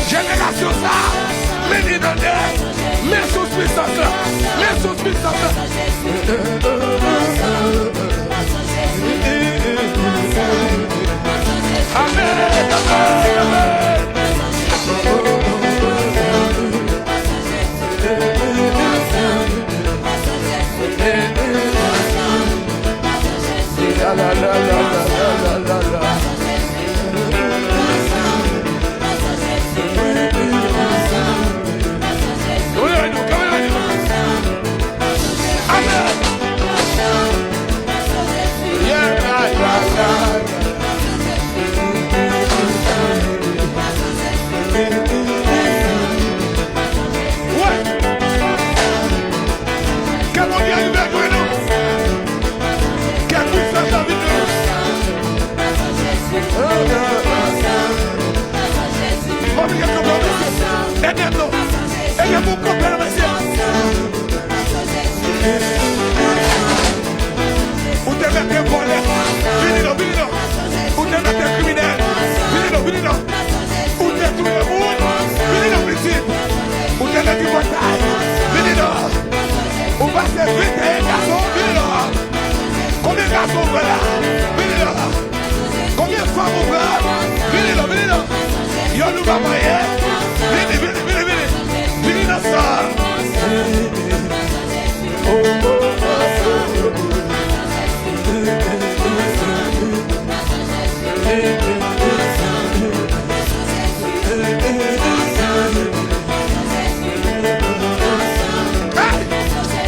Génération ça, menino mais sous puissance, mais sous puissance. Amen, amen, amen. La la la la la la la. Amen. Combien de femmes on va? Venez là, venez là. Yo nous va marier. Venez, venez, venez, venez. Venez dans ça.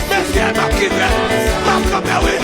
Merci à ma petite, ma première, oui.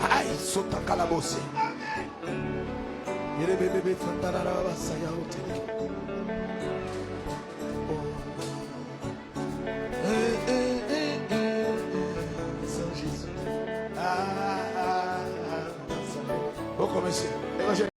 Ai, sota calabose. Ele bebe fantarara basaya hotel.